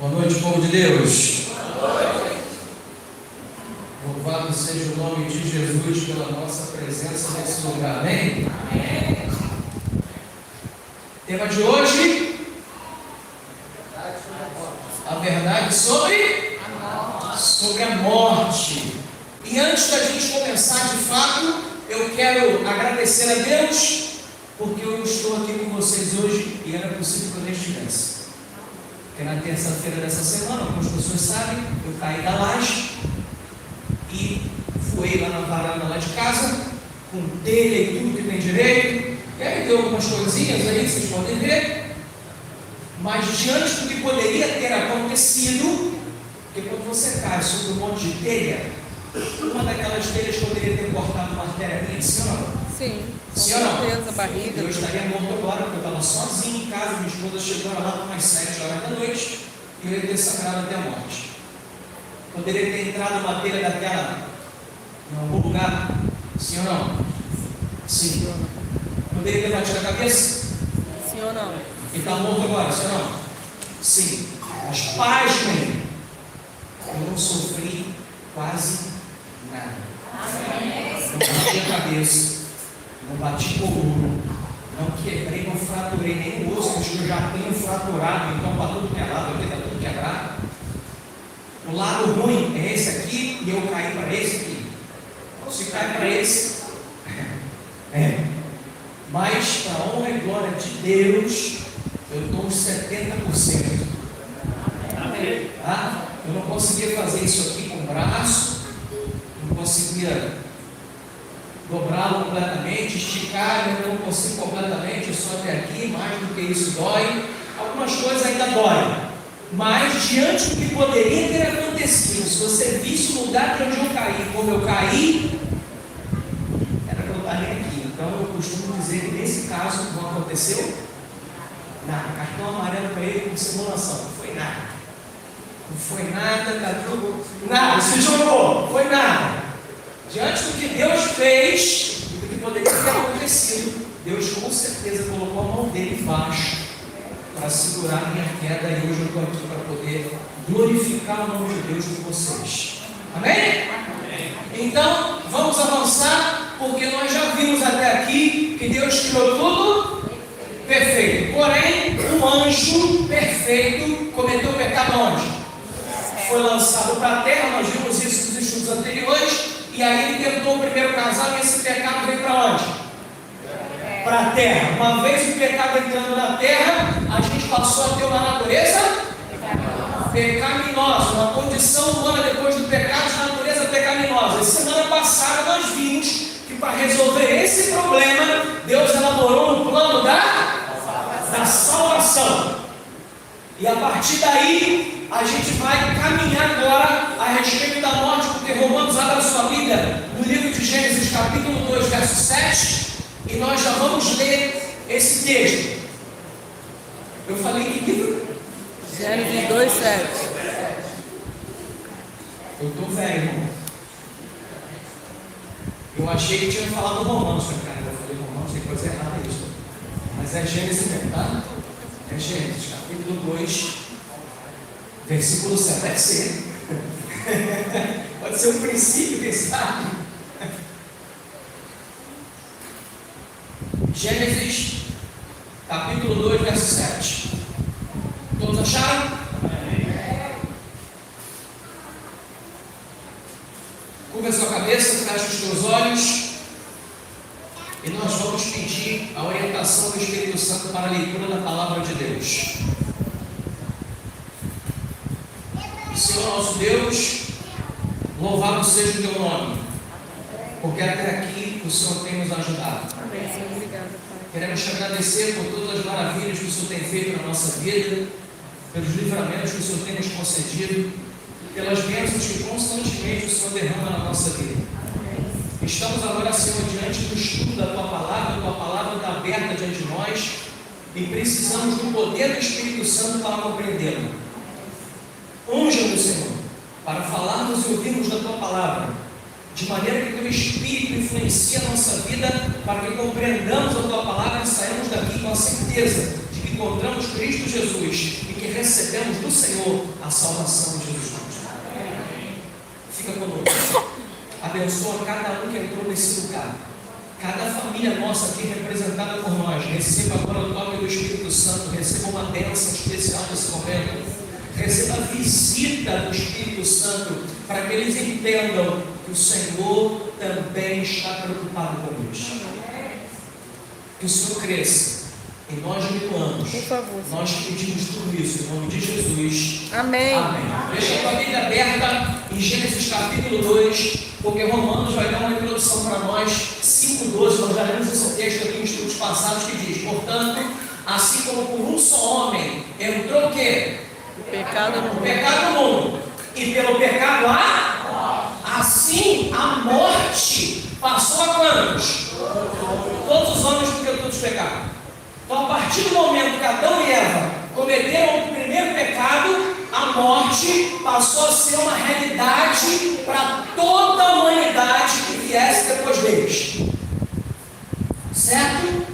Boa noite, povo de Deus. Louvado seja o nome de Jesus pela nossa presença nesse lugar. Amém? Amém. Tema de hoje: a verdade sobre a morte. E antes da gente começar de fato, eu quero agradecer a Deus, porque eu estou aqui com vocês hoje e era possível que eu nem estivesse. Porque na terça-feira dessa semana, algumas pessoas sabem, eu caí da laje e voei lá na varanda lá de casa, com telha e tudo que tem direito. E aí deu algumas coisinhas aí, vocês podem ver. Mas diante do que poderia ter acontecido, porque quando você cai sobre um monte de telha, uma daquelas telhas poderia ter cortado uma artéria minha, sim ou não? Sim, com sim ou não? certeza, a barriga. Eu estaria morto agora, porque eu estava sozinho em casa, minha esposa chegou lá umas 7 horas da noite e eu ia ter sangrado até a morte. Poderia ter entrado uma telha daquela em algum lugar, sim ou não? Sim. Poderia ter batido a cabeça? Sim ou não? E está morto agora, sim ou não? Sim. Mas pasmem, eu não sofri quase nada. Não bati a cabeça, não bati coluna, não quebrei, não fraturei nem o osso, que eu já tenho fraturado, então está tudo quebrado, eu tenho tudo quebrado. O lado ruim é esse aqui e eu caí para esse aqui. Se cai para esse, mas para a honra e glória de Deus, eu estou uns 70%. Tá? Eu não conseguia fazer isso aqui com o braço, não conseguia dobrá-lo completamente, esticar, eu não consigo completamente, eu só até aqui, mais do que isso dói. Algumas coisas ainda doem, mas diante do que poderia ter acontecido, se você visse o lugar de onde eu caí, como eu caí, era que eu estaria aqui. Então eu costumo dizer que nesse caso não aconteceu nada. Cartão amarelo para ele com simulação, não foi nada. Não foi nada, tá tudo. Nada, se jogou, foi nada. Diante do que Deus fez e do que poderia ter acontecido, Deus com certeza colocou a mão dele embaixo para segurar a minha queda, e hoje eu estou aqui para poder glorificar o nome de Deus com vocês. Amém? Amém? Então, vamos avançar, porque nós já vimos até aqui que Deus criou tudo perfeito. Porém, um anjo perfeito cometeu o pecado onde? Foi lançado para a terra, nós vimos isso nos estudos anteriores, e aí ele tentou o primeiro casal e esse pecado veio para onde? Para a terra. Uma vez o pecado entrando na terra, a gente passou a ter uma natureza pecaminosa, uma condição humana depois do pecado de natureza pecaminosa. E semana passada nós vimos que para resolver esse problema, Deus elaborou um plano da salvação. E a partir daí, a gente vai caminhar agora a respeito da morte, porque Romanos abre a sua Bíblia no livro de Gênesis, capítulo 2, verso 7, e nós já vamos ler esse texto. Eu falei que livro? Gênesis 2, 7. Eu estou velho, irmão. Eu achei que tinha falado Romanos, cara. Eu falei Romanos, tem coisa errada isso. Mas é Gênesis mesmo, tá? É Gênesis, capítulo 2, versículo 7. Deve ser. Pode ser um princípio, quem sabe? Gênesis, capítulo 2, verso 7. Todos acharam? Curva a sua cabeça, fecha os teus olhos. E nós vamos pedir a orientação do Espírito Santo para a leitura da palavra de Deus. Senhor nosso Deus, louvado seja o teu nome, porque até aqui o Senhor tem nos ajudado. Amém, Senhor. Obrigada, Pai. Queremos te agradecer por todas as maravilhas que o Senhor tem feito na nossa vida, pelos livramentos que o Senhor tem nos concedido, pelas bênçãos que constantemente o Senhor derrama na nossa vida. Estamos agora, Senhor, diante do estudo da Tua palavra está aberta diante de nós e precisamos do poder do Espírito Santo para compreendê-la. Unja-nos, Senhor, para falarmos e ouvirmos da Tua palavra, de maneira que o Teu Espírito influencie a nossa vida, para que compreendamos a Tua palavra e saímos daqui com a certeza de que encontramos Cristo Jesus e que recebemos do Senhor a salvação de Jesus Cristo. Fica conosco. Abençoa cada um que entrou nesse lugar. Cada família nossa aqui representada por nós, receba agora o toque do Espírito Santo, receba uma bênção especial nesse momento, receba a visita do Espírito Santo, para que eles entendam que o Senhor também está preocupado com isso. Que o Senhor cresça e nós diminuamos. Por favor. Nós pedimos tudo isso em nome de Jesus. Amém. Amém. Deixa a tua Bíblia aberta em Gênesis capítulo 2, porque Romanos vai dar uma introdução para nós, 5:12, nós já lemos esse texto aqui em estudos passados, que diz: portanto, assim como por um só homem entrou o quê? O pecado O pecado no mundo, e pelo pecado assim a morte passou a quantos? Todos os homens, porque todos pecaram. Então, a partir do momento que Adão e Eva cometeram o primeiro pecado, a morte passou a ser uma realidade para toda a humanidade que viesse depois deles. Certo?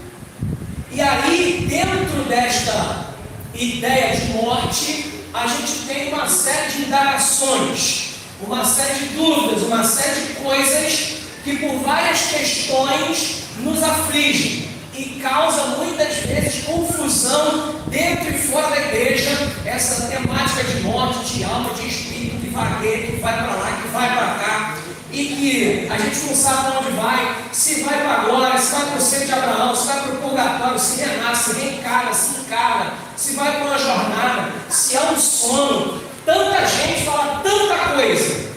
E aí, dentro desta ideia de morte, a gente tem uma série de indagações, uma série de dúvidas, uma série de coisas que por várias questões nos afligem e causa muitas vezes confusão dentro e fora da igreja, essa temática de morte, de alma, de espírito, que vagueia, que vai para lá, que vai para cá, e que a gente não sabe para onde vai, se vai para a glória, se vai para o centro de Abraão, se vai para o purgatório, se renasce, se reencarna, se encarna, se vai para uma jornada, se é um sono. Tanta gente fala tanta coisa,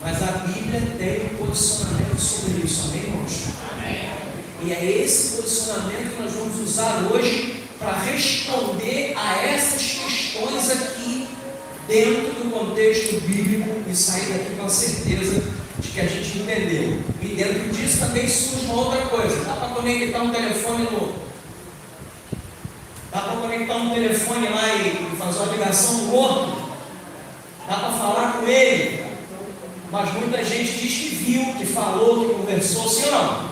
mas a Bíblia tem um posicionamento sobre isso, amém, irmãos? E é esse posicionamento que nós vamos usar hoje para responder a essas questões aqui dentro do contexto bíblico e sair daqui com a certeza de que a gente entendeu. E dentro disso também surge uma outra coisa. Dá para conectar um telefone lá e fazer uma ligação no morto? Dá para falar com ele? Mas muita gente diz que viu, que falou, que conversou, sim ou não?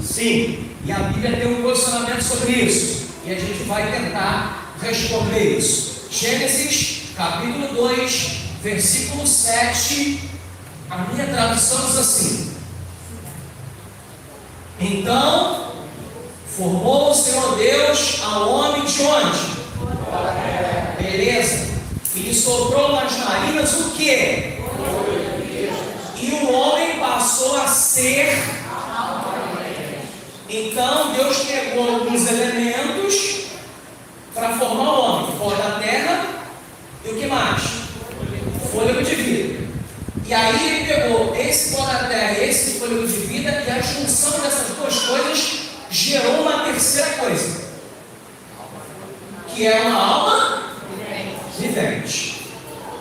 Sim, e a Bíblia tem um posicionamento sobre isso, e a gente vai tentar responder isso. Gênesis capítulo 2, versículo 7, a minha tradução diz assim: então formou o Senhor Deus ao homem de onde? Beleza, e lhe soprou nas narinas o quê? E o homem passou a ser. Então Deus pegou alguns elementos para formar o homem: pó da terra e o que mais? Fôlego de vida. E aí ele pegou esse pó da terra e esse fôlego de vida, e a junção dessas duas coisas gerou uma terceira coisa, que é uma alma vivente.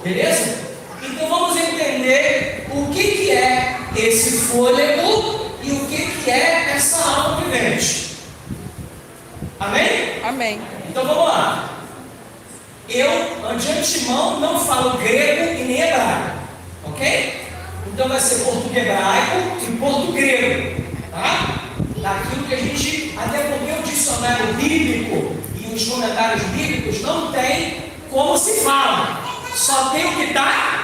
Beleza? Então vamos entender o que é esse fôlego e o que é essa alma vivente. Amém? Amém. Então vamos lá. Eu, de antemão, não falo grego e nem hebraico, ok? Então vai ser português-hebraico e português-grego, tá? Daquilo que a gente, até porque o dicionário bíblico e os comentários bíblicos não tem como se fala, só tem o que está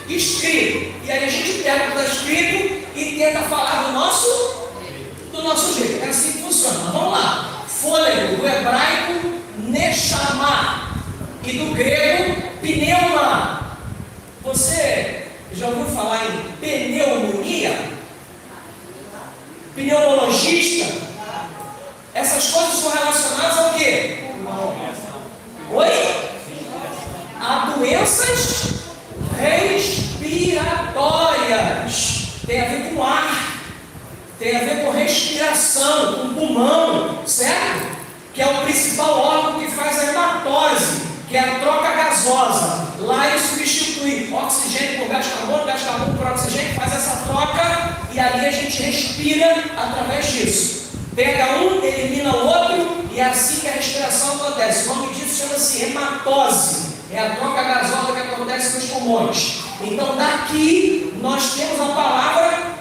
escrito. E aí a gente pega o que está escrito e tenta falar do nosso jeito. É assim que funciona. Mas vamos lá. Fôlego, do hebraico, neshama, e do grego, pneuma. Você já ouviu falar em pneumonia? Pneumologista? Essas coisas são relacionadas ao quê? Oi? A doenças respiratórias. Tem a ver com ar, tem a ver com respiração, com pulmão, certo? Que é o principal órgão que faz a hematose, que é a troca gasosa. Lá ele substitui oxigênio por gás carbono por oxigênio, faz essa troca e ali a gente respira através disso. Pega um, elimina o outro e é assim que a respiração acontece. O nome disso chama-se hematose. É a troca gasosa que acontece nos pulmões. Então daqui nós temos a palavra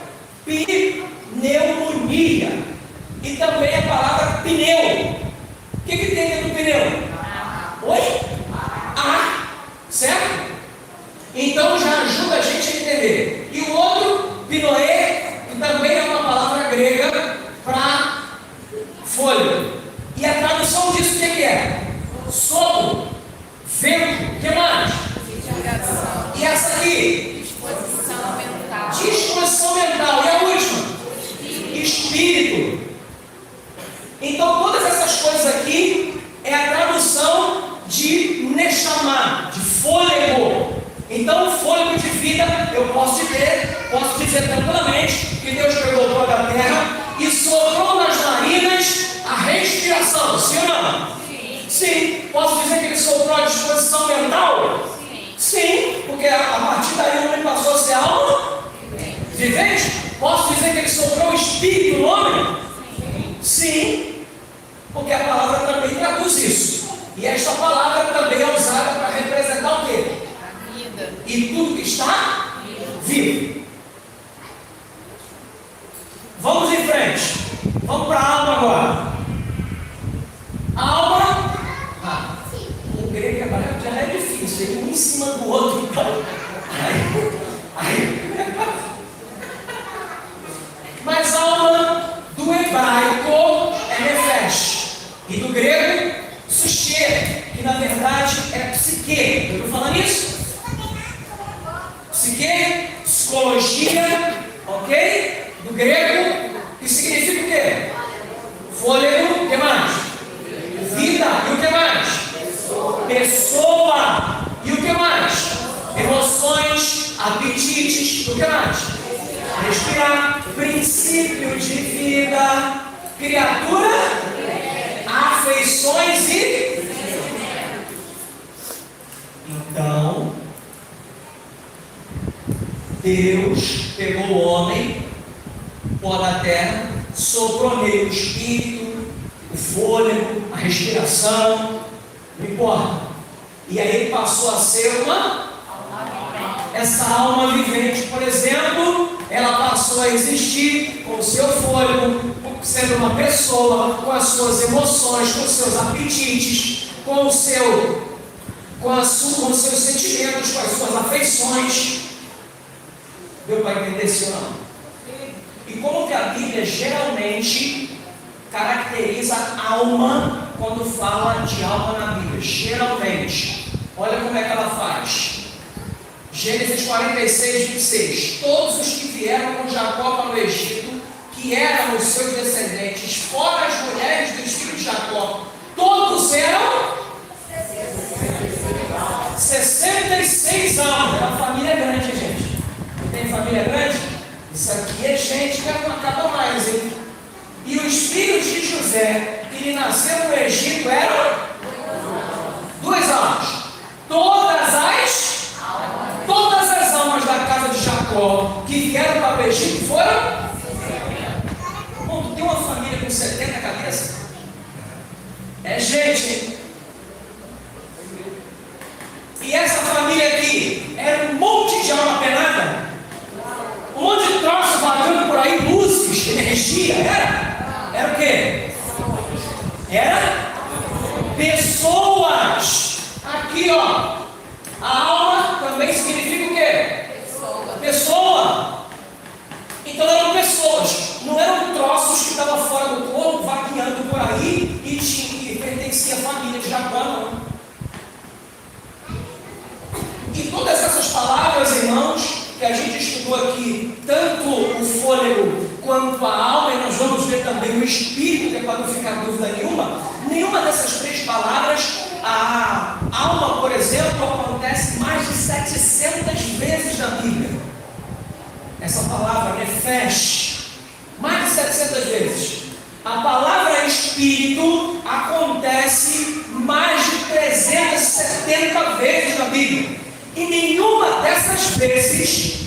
pneumonia e também a palavra pneu. O que tem dentro do pneu? Oi? Certo? Então já ajuda a gente a entender. E o outro, pinoê, que também é uma palavra grega para folha. E a tradução disso o que é? Sopro, vento, o que mais? E essa aqui? Disposição mental. Disposição mental. E a última? Espírito. Então todas essas coisas aqui é a tradução de Neshama, de fôlego. Então o fôlego de vida, eu posso dizer tranquilamente que Deus pegou toda a terra e soprou nas narinas a respiração, sim ou não? Sim. Posso dizer que ele soprou a disposição mental? Sim, porque a partir daí o homem passou a ser alma vivente. Posso dizer que ele soprou o espírito no homem? Sim, porque a palavra também traduz isso. E esta palavra também é usada para representar o quê? A vida. E tudo que está vivo. Vamos em frente. Vamos para a alma agora. A alma, o grego já é difícil, um em cima do outro. Então. Mas a alma do hebraico é nefesh, e do grego, sushê, que na verdade é psique. Eu estou falando isso? Psique, psicologia, ok? Do grego, que significa o quê? Fôlego, o que mais? Vida, e o que mais? Pessoa, e o que mais? Emoções, apetites, o que mais? Respirar, princípio de vida, criatura, afeições e... Então, Deus pegou o homem, pó da terra, soprou nele o espírito, o fôlego, a respiração, não importa. E aí ele passou a ser essa alma vivente, por exemplo, ela passou a existir com o seu fôlego, sendo uma pessoa, com as suas emoções, com os seus apetites, com os seus sentimentos, com as suas afeições. Deu para entender isso ou não? E como que a Bíblia geralmente caracteriza a alma quando fala de alma na Bíblia? Geralmente, olha como é que ela faz. Gênesis 46, 26. Todos os que vieram com Jacó para o Egito, que eram os seus descendentes, fora as mulheres dos filhos de Jacó, todos eram 66 almas. É uma família grande, gente. Tem família grande? Isso aqui é gente que não acaba mais, hein? E os filhos de José, que lhe nasceram no Egito, eram 2 almas. Todas as almas da casa de Jacó que vieram para o Egito foram? Bom, tu tem uma família com 70 cabeças? É gente, hein? E essa família aqui era um monte de alma penada? Um monte de troço vagando por aí, luzes, energia, era o quê? Era pessoas. Aqui, ó. A alma também significa o quê? Pessoa. Então eram pessoas. Não eram troços que estavam fora do corpo, vagueando por aí e pertencia à família de Jacó, não. E todas essas palavras, irmãos, que a gente estudou aqui, tanto o fôlego quanto a alma, e nós vamos ver também o espírito, que é para não ficar dúvida nenhuma dessas 3 palavras, a alma, por exemplo, acontece mais de 700 vezes na Bíblia. Essa palavra, nefesh, mais de 700 vezes. A palavra espírito acontece mais de 370 vezes na Bíblia. E nenhuma dessas vezes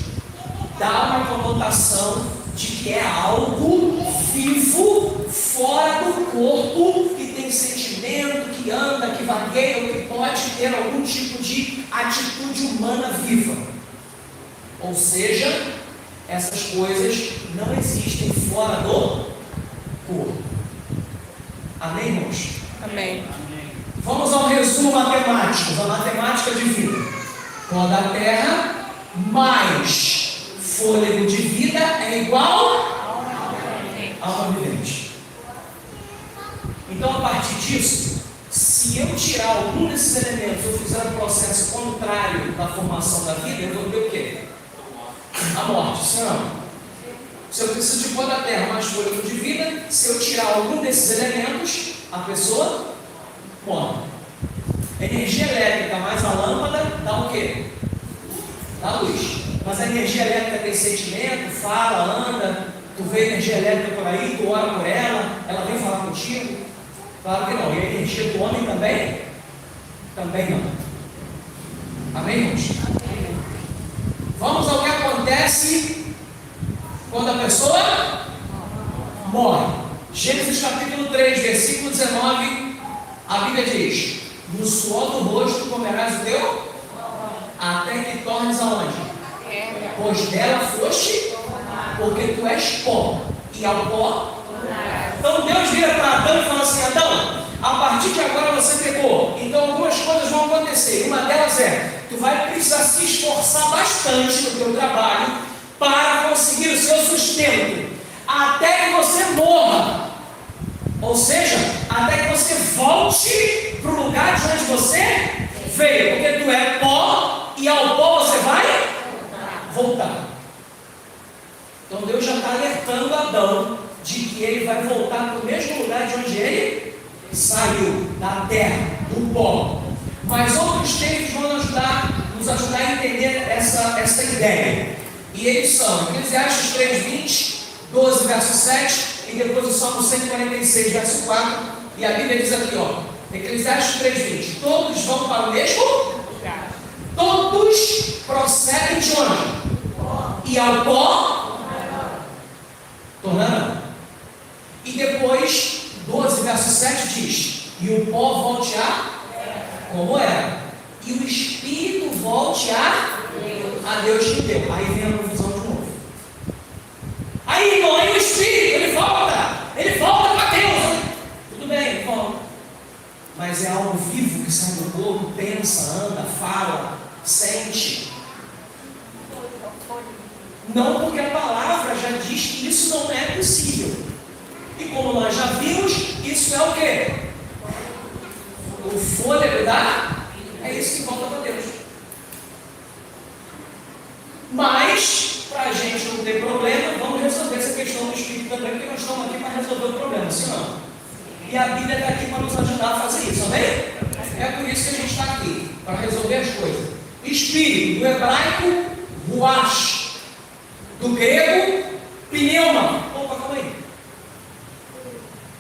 dá uma conotação de que é algo vivo, fora do corpo, que tem sentimento, que anda, que vagueia, ou que pode ter algum tipo de atitude humana viva. Ou seja, essas coisas não existem fora do corpo. Amém, irmãos? Amém. Vamos ao resumo matemático, da matemática de vida. Pó da terra mais fôlego de vida é igual a alma vivente. Então, a partir disso, se eu tirar algum desses elementos, eu fizer um processo contrário da formação da vida, eu vou ter o quê? A morte, sim ou não? Se eu preciso de pó da terra mais fôlego de vida, se eu tirar algum desses elementos, a pessoa morre. Energia elétrica mais a lâmpada dá o quê? Dá luz. Mas a energia elétrica tem sentimento, fala, anda, tu vê energia elétrica por aí, tu ora por ela vem falar contigo? Claro que não. E a energia do homem também? Também não. Amém, irmãos? Vamos ao que acontece quando a pessoa morre. Gênesis capítulo 3, versículo 19, a Bíblia diz: no suor do rosto comerás o teu, até que tornes aonde? Pois dela foste, porque tu és pó, e ao pó. Então Deus vira para Adão e fala assim: Adão, a partir de agora você pecou, então algumas coisas vão acontecer. Uma delas é, tu vai precisar se esforçar bastante no teu trabalho para conseguir o seu sustento, até que você morra. Ou seja, até que você volte para o lugar de onde você veio, porque tu é pó e ao pó você vai voltar. Então Deus já está alertando Adão de que ele vai voltar para o mesmo lugar de onde ele saiu, da terra, do pó. Mas outros textos vão nos ajudar a entender essa ideia. E eles são Eclesiastes 3:20, 12, verso 7, e depois o Salmo 146, verso 4. E a Bíblia diz aqui, ó, Eclesiastes 3:20: todos vão para o mesmo lugar. Todos procedem de onde? E ao pó tornarão. E depois, 12, verso 7 diz: e o pó volte a como era, e o espírito volte a Deus que deu. Aí vem a confusão de novo. Aí, irmão, aí o espírito, ele volta para Deus. Tudo bem, ele volta. Mas é algo vivo que sai do corpo, pensa, anda, fala, sente. Não, porque a palavra já diz que isso não é possível. E como nós já vimos, isso é o quê? O fôlego é isso que volta para Deus. Mas, para a gente não ter problema, vamos resolver essa questão do espírito também, porque nós estamos aqui para resolver o problema, sim ou não? E a Bíblia está aqui para nos ajudar a fazer isso, amém? É por isso que a gente está aqui, para resolver as coisas. Espírito, do hebraico, ruach, do grego, pneuma. Opa, calma aí.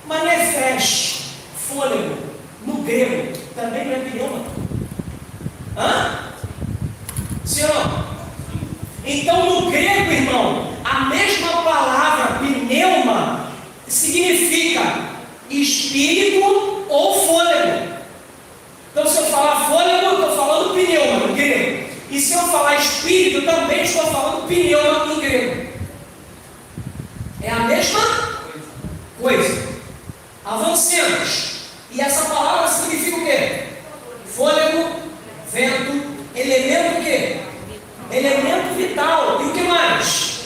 Manefest, fôlego, no grego, também não é pneuma. Hã? Sim ou não? Então, no grego, irmão, a mesma palavra pneuma significa espírito ou fôlego. Então, se eu falar fôlego, eu estou falando pneuma no grego. E se eu falar espírito, também estou falando pneuma em grego. É a mesma coisa. Avancemos. E essa palavra significa o quê? Fôlego, vento, elemento o quê? Elemento vital. E o que mais?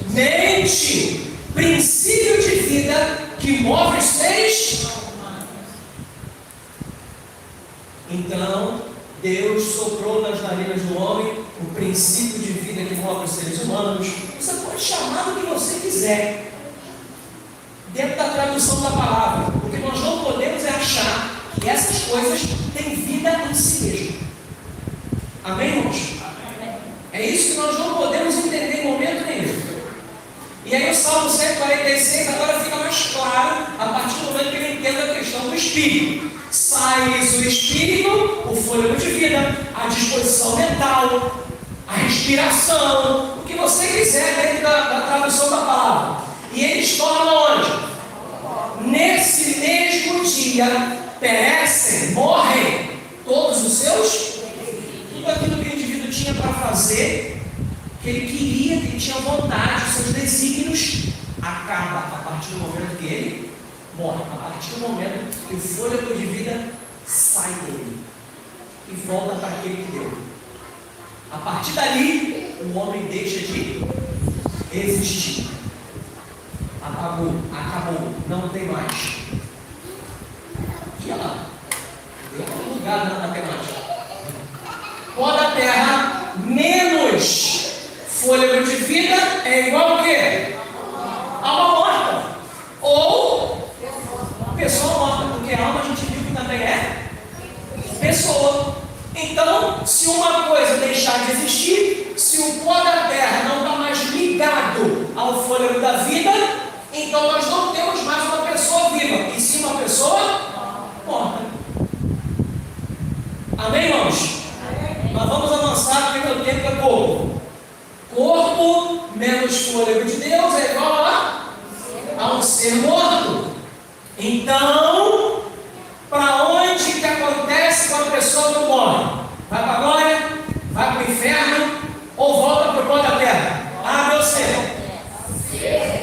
Mente. Princípio de vida que move os seres. Então, Deus soprou nas narinas do homem o princípio de vida que move os seres humanos. Você pode chamar do que você quiser, dentro da tradução da palavra. O que nós não podemos é achar que essas coisas têm vida em si mesmo. Amém, irmãos? É isso que nós não podemos entender em momento nenhum. E aí o Salmo 146 agora fica mais claro a partir do momento que ele entende a questão do Espírito. Sai-lhes o Espírito, o fôlego de vida, a disposição mental, a respiração, o que você quiser dentro da tradução da palavra. E eles tornam onde? Nesse mesmo dia perecem, morrem todos os seus, tudo aquilo que o indivíduo tinha para fazer, que ele queria, que ele tinha vontade, os seus desígnios, acaba a partir do momento que ele morre, a partir do momento que o fôlego de vida sai dele e volta para aquele que deu. A partir dali, o homem deixa de existir. Acabou, não tem mais. E olha lá, deu um lugar na matemática. Pó da terra menos fôlego de vida é igual a quê? Alma morta. Ou pessoa morta, porque a alma a gente viu que também é pessoa. Então, se uma coisa deixar de existir, se o pó da terra não está mais ligado ao fôlego da vida, então nós não temos mais uma pessoa viva, e sim uma pessoa morta. Amém, irmãos? Mas vamos avançar, porque meu tempo é pouco. Corpo menos fôlego de Deus é igual a um ser morto. Então, para onde que acontece com a pessoa que morre? Vai para a glória? Vai para o inferno? Ou volta para o pó da terra? A, B ou C?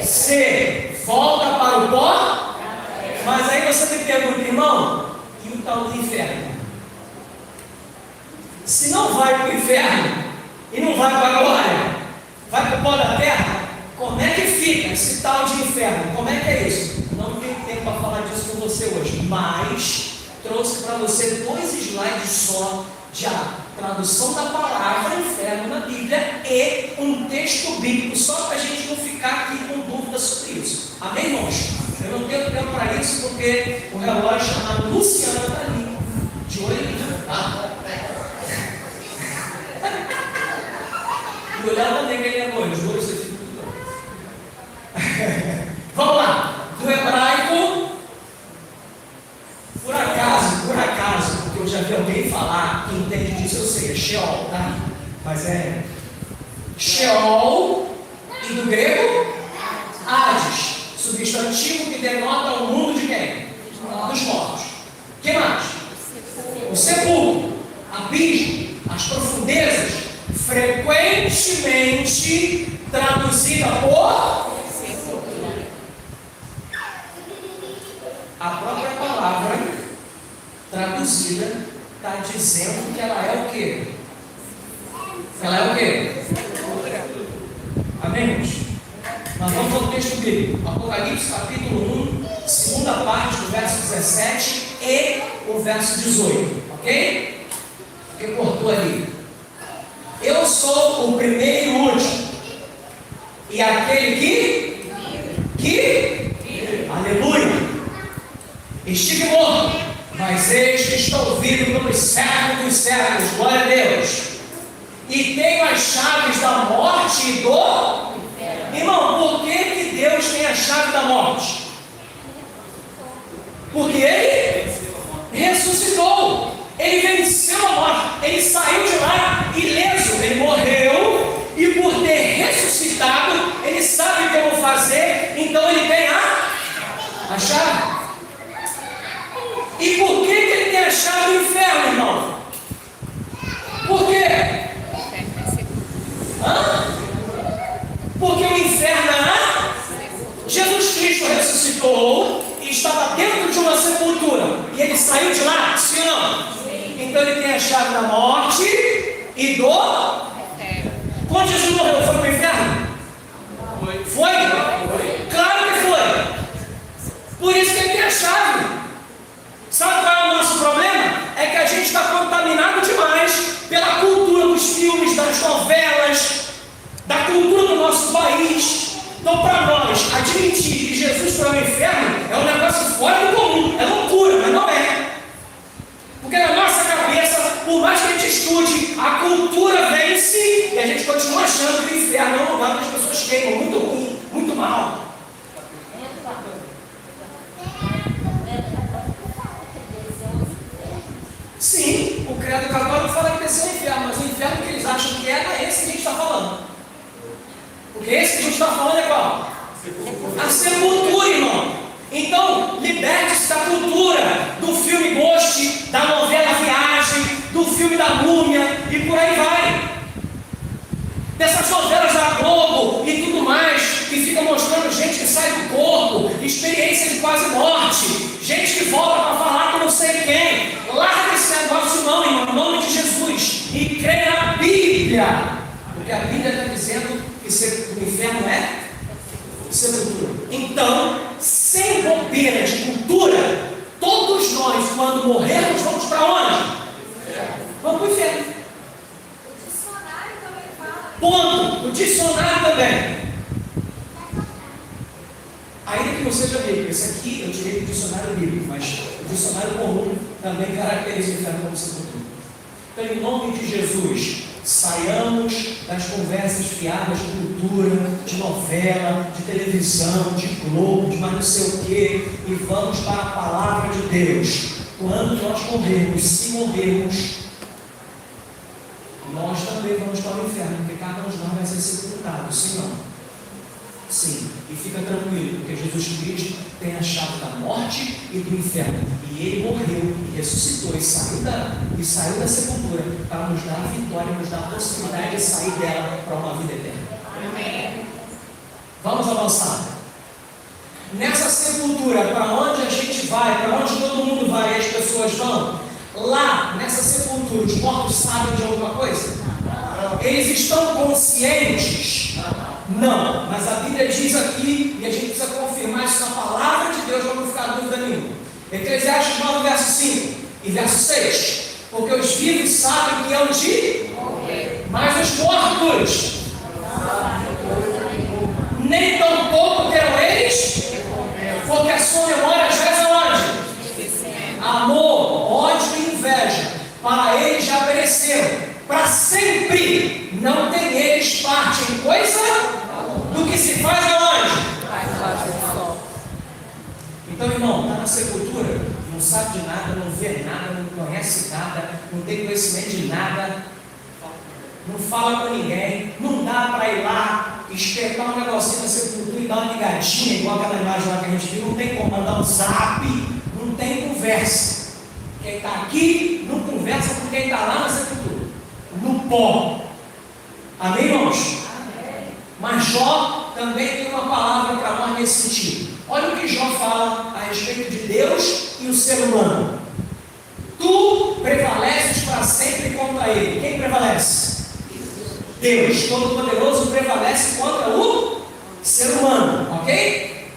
C. Volta para o pó? Mas aí você me pergunta, irmão, e o tal do inferno? Se não vai para o inferno e não vai para a glória, vai para o pó da terra, como é que fica esse tal de inferno? Como é que é isso? Não tenho tempo para falar disso com você hoje, mas trouxe para você 2 slides só de a tradução da palavra inferno na Bíblia e um texto bíblico, só para a gente não ficar aqui com dúvidas sobre isso. Amém, irmãos? Eu não tenho tempo para isso porque o relógio chamado Luciano está ali, de olho em mim, tá? E olhar também que ele é noivo, os olhos você fica tudo. Vamos lá, do hebraico, por acaso, porque eu já vi alguém falar, que entende disso, eu sei, é Sheol, tá? Mas é Sheol, e do grego, Hades, substantivo que denota o mundo de quem? Dos mortos. O que mais? O sepulcro, abismo, as profundezas, frequentemente traduzida por a própria palavra traduzida está dizendo que ela é o quê? Ela é o quê? Amém, irmãos? Nós vamos ao texto bíblico, Apocalipse capítulo 1, segunda parte do verso 17 e o verso 18, ok? Porque cortou ali. Eu sou o primeiro e o último, e aquele que aleluia, estive morto, mas eis que estou vivo pelos séculos dos séculos, glória a Deus, e tenho as chaves da morte e do irmão. Por que Deus tem a chave da morte? Porque Ele ressuscitou, Ele venceu a morte, Ele saiu de lá ileso, Ele morreu, e por ter ressuscitado, Ele sabe como fazer, então Ele tem a chave. E por que Ele tem a chave do inferno, irmão? Por quê? Porque o inferno Jesus Cristo ressuscitou e estava dentro de uma sepultura, e Ele saiu de lá, sim ou não? Então Ele tem a chave da morte e do... Quando Jesus morreu, foi para o inferno? Foi? Claro que foi. Por isso que Ele tem a chave. Sabe qual é o nosso problema? É que a gente está contaminado demais pela cultura dos filmes, das novelas, da cultura do nosso país. Então, para nós, admitir que Jesus foi ao inferno é um negócio fora do comum, é loucura, mas não é. Porque na nossa cabeça, por mais que a gente estude, a cultura vence e a gente continua achando que o inferno é um lugar que as pessoas queimam, muito ruim, muito mal. Sim, o credo católico fala que desceu o inferno, mas o inferno que eles acham que é esse que a gente está falando. Porque esse que a gente está falando é qual? A sepultura, irmão. Então, liberte-se da cultura, do filme Ghost, da novela Viagem, do filme da Múmia e por aí vai. Dessas novelas da Globo e tudo mais, que fica mostrando gente que sai do corpo, experiência de quase morte, gente que volta para falar com não sei quem. Larga esse negócio não, irmão, em nome de Jesus, e creia na Bíblia. Bíblia, porque a Bíblia está dizendo que o inferno é sepultura. Então, sem bobeira de cultura, todos nós, quando morrermos, vamos para onde? Vamos para o inferno. O dicionário também fala. Ponto. O dicionário também. Ainda que não seja bíblico, esse aqui eu tirei do dicionário bíblico, mas o dicionário comum também caracteriza o inferno como sepultura. Então, em nome de Jesus, saiamos das conversas fiadas de cultura, de novela, de televisão, de Globo, de mais não sei o quê, e vamos para a palavra de Deus. Quando nós morrermos, se morrermos, nós também vamos para o inferno, porque cada um de nós vai ser sepultado, sim ou não? Sim, e fica tranquilo, porque Jesus Cristo tem a chave da morte e do inferno. E Ele morreu, e ressuscitou, e saiu da sepultura para nos dar a vitória, nos dar a possibilidade de sair dela para uma vida eterna. Amém. Vamos avançar. Nessa sepultura, para onde a gente vai, para onde todo mundo vai e as pessoas vão, lá, nessa sepultura, os mortos sabem de alguma coisa? Eles estão conscientes? Não, mas a Bíblia diz aqui, e a gente precisa confirmar isso na palavra de Deus para não ficar dúvida nenhuma. Eclesiastes 9, verso 5 e verso 6. Porque os vivos sabem que hão de morrer, mas os mortos nem tão pouco terão eles, porque a sua memória já é onde? Amor, ódio e inveja, para eles já pereceram, para sempre não tem eles parte em coisa do que se faz aonde? Vai embaixo do sol. Então, irmão, está na sepultura, não sabe de nada, não vê nada, não conhece nada, não tem conhecimento de nada, não fala com ninguém, não dá para ir lá, espetar um negocinho na sepultura e dar uma ligadinha, igual aquela imagem lá que a gente viu, não tem como mandar um zap, não tem conversa. Quem está aqui não conversa com quem está lá na sepultura, no pó. Amém, irmãos? Mas Jó também tem uma palavra para nós nesse sentido. Olha o que Jó fala a respeito de Deus e o ser humano. Tu prevaleces para sempre contra ele. Quem prevalece? Deus Todo-Poderoso prevalece contra o ser humano, ok?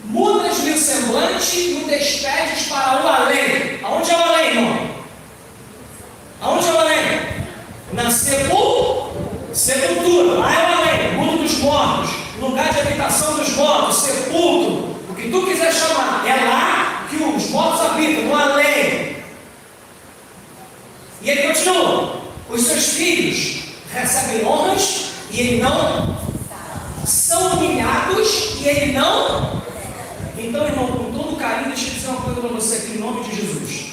Mudas-lhe o semblante e o despedes para o além. Aonde é o além, irmão? Aonde é o além? Na sepultura, lá é o além, mundo dos mortos, lugar de habitação dos mortos, sepulcro, o que tu quiser chamar, é lá que os mortos habitam, no além. E ele continua: os seus filhos recebem honras e ele não, são humilhados e ele não. Então, irmão, com todo carinho, deixa eu dizer uma coisa para você aqui em nome de Jesus.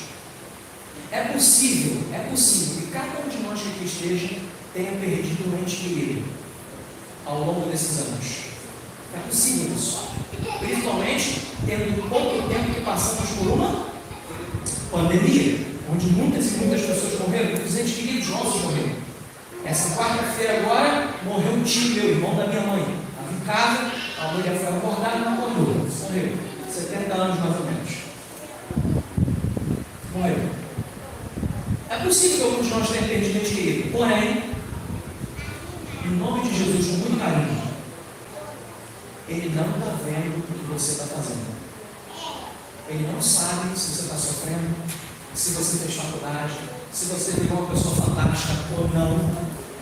É possível que cada um de nós que aqui esteja tenha perdido um ente querido ao longo desses anos. É possível isso. Principalmente tendo pouco tempo que passamos por uma pandemia, onde muitas e muitas pessoas morreram, muitos entes queridos nossos morreram. Essa quarta-feira agora morreu um tio meu, irmão da minha mãe. Estava em casa, a mulher foi acordada e não acordou. Morreu. 70 anos mais ou menos. Morreu. É possível que alguns de nós tenham perdido ente querido, porém, em nome de Jesus, com muito carinho, Ele não está vendo o que você está fazendo. Ele não sabe se você está sofrendo, se você fez faculdade, se você virou uma pessoa fantástica ou não,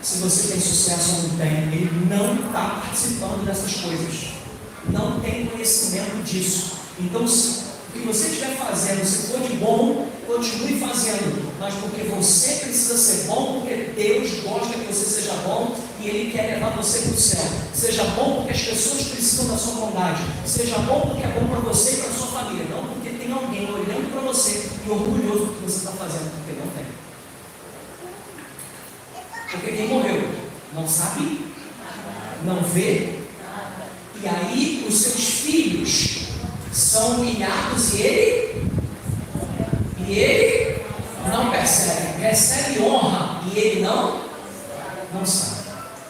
se você tem sucesso ou não tem. Ele não está participando dessas coisas. Não tem conhecimento disso. Então, se o que você estiver fazendo, se for de bom, continue fazendo. Mas porque você precisa ser bom, porque Deus gosta que você seja bom e Ele quer levar você para o céu. Seja bom porque as pessoas precisam da sua bondade. Seja bom porque é bom para você e para a sua família. Não porque tem alguém olhando para você e orgulhoso do que você está fazendo, porque não tem. Porque quem morreu não sabe, não vê, e aí os seus filhos são humilhados e ele não percebe, recebe honra e ele não sabe.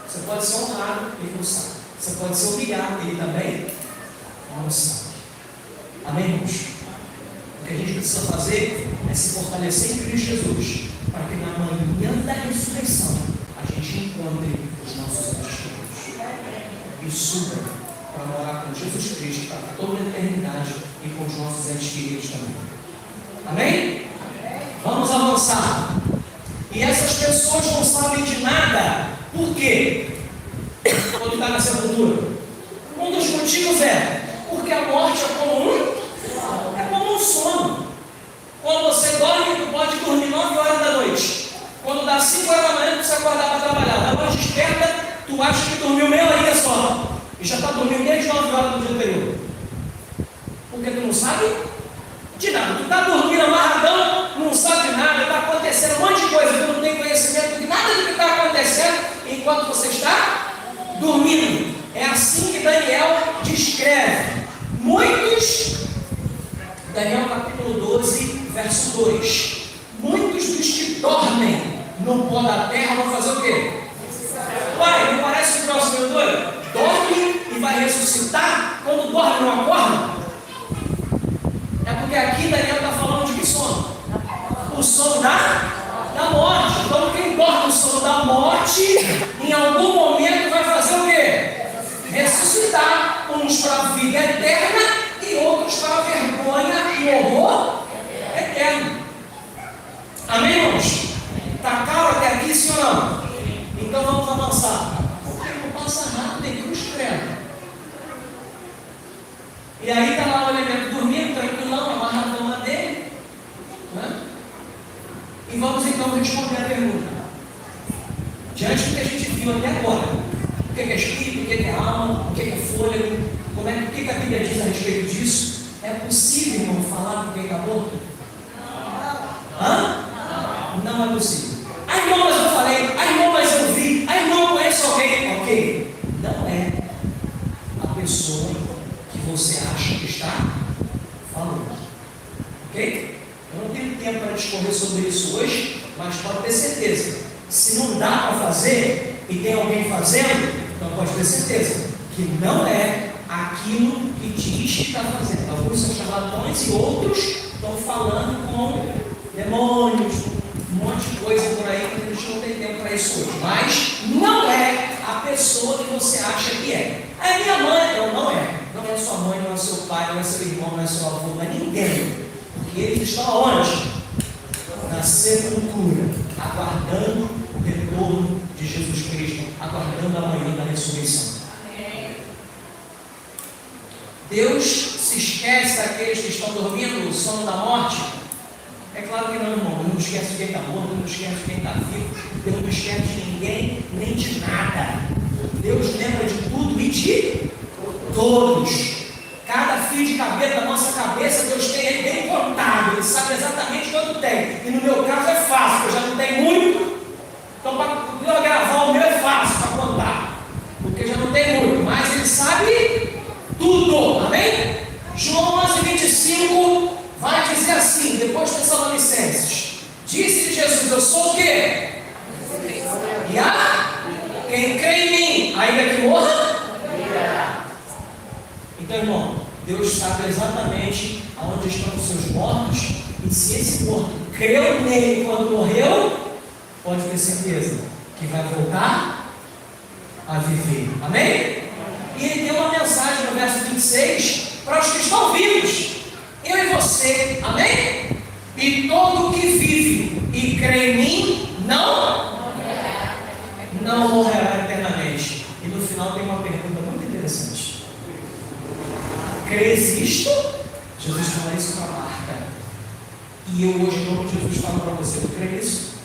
Você pode ser honrado, ele não sabe. Você pode ser humilhado, ele também não sabe. Amém, irmãos? O que a gente precisa fazer é se fortalecer em Cristo Jesus, para que na manhã da ressurreição a gente encontre os nossos entes queridos e suba para morar com Jesus Cristo para toda a eternidade e com os nossos entes queridos também. Amém? Vamos avançar. E essas pessoas não sabem de nada. Por quê? Quando está na sepultura. Um dos motivos é porque a morte é como um sono. Quando você dorme, tu pode dormir 9 horas da noite. Quando dá 5 horas da manhã, tu precisa acordar para trabalhar. Da noite desperta, tu acha que dormiu meia horinha só. E já está dormindo desde 9 horas do dia anterior. Porque tu não sabe de nada. Tu está dormindo amarradão, não sabe nada, está acontecendo um monte de coisa, tu não tem conhecimento de nada do que está acontecendo enquanto você está dormindo. É assim que Daniel descreve. Muitos, Daniel capítulo 12, verso 2. Muitos dos que dormem no pó da terra vão fazer o quê? Pai, não parece que o próximo doido dorme e vai ressuscitar? Quando dorme não acorda? É porque aqui Daniel está falando de que sono? O sono da morte. Então quem dorme no sono da morte, em algum momento vai fazer o quê? Ressuscitar. Uns para a vida eterna e outros para a vergonha e horror eterno. Amém, irmãos? Está claro até aqui, sim ou não? Então vamos avançar. Porque não passa rápido em cruz credo. E aí está lá o elemento dormindo, tranquilão, amarrado na cama dele. Né? E vamos então responder a pergunta. Diante do que a gente viu até agora. O que é espírito, o que é alma, o que é fôlego, o que a Bíblia diz a respeito disso? É possível, irmão, falar com quem está morto? Hã? Não é possível. Ah, irmão, mas eu falei. Ah, irmão, mas eu vi. Ah, irmão, eu conheço alguém. Ok. Não é a pessoa que você acha que está falando. Ok? Eu não tenho tempo para discorrer sobre isso hoje, mas pode ter certeza. Se não dá para fazer e tem alguém fazendo, então pode ter certeza que não é aquilo que diz que está fazendo. Alguns são charlatões e outros estão falando com demônios, um monte de coisa por aí que a gente não tem tempo para isso hoje. Mas não é a pessoa que você acha que é. É minha mãe, então não é. Não é sua mãe, não é seu pai, não é seu irmão, não é seu avô, não é ninguém. Porque eles estão onde? Na sepultura, aguardando o retorno de Jesus Cristo, aguardando a manhã da ressurreição. Deus se esquece daqueles que estão dormindo o sono da morte? É claro que não, irmão. Ele não esquece de quem está morto, ele não esquece de quem está vivo, Deus não esquece de ninguém, nem de nada. Deus lembra de tudo e de todos. Cada fio de cabelo da nossa cabeça, Deus tem ele bem contado, Ele sabe exatamente quanto tem. E no meu caso é fácil, eu já não tenho muito. Então, para eu gravar o meu é fácil para contar, porque já não tem muito, mas Ele sabe tudo. Amém? João 11:25 vai dizer assim, depois de Tessalonicenses: disse Jesus, eu sou o quê? E quem crê em mim, ainda que morra, viverá. Então, irmão, Deus sabe exatamente aonde estão os seus mortos, e se esse morto creu nele quando morreu, pode ter certeza que vai voltar a viver. Amém? E ele deu uma mensagem no verso 26 para os que estão vivos, eu e você. Amém? E todo que vive e crê em mim não morrerá eternamente. E no final tem uma pergunta muito interessante. Crês isto? Jesus fala isso para Marta. E eu hoje, em nome de Jesus, falo para você: eu creio nisso?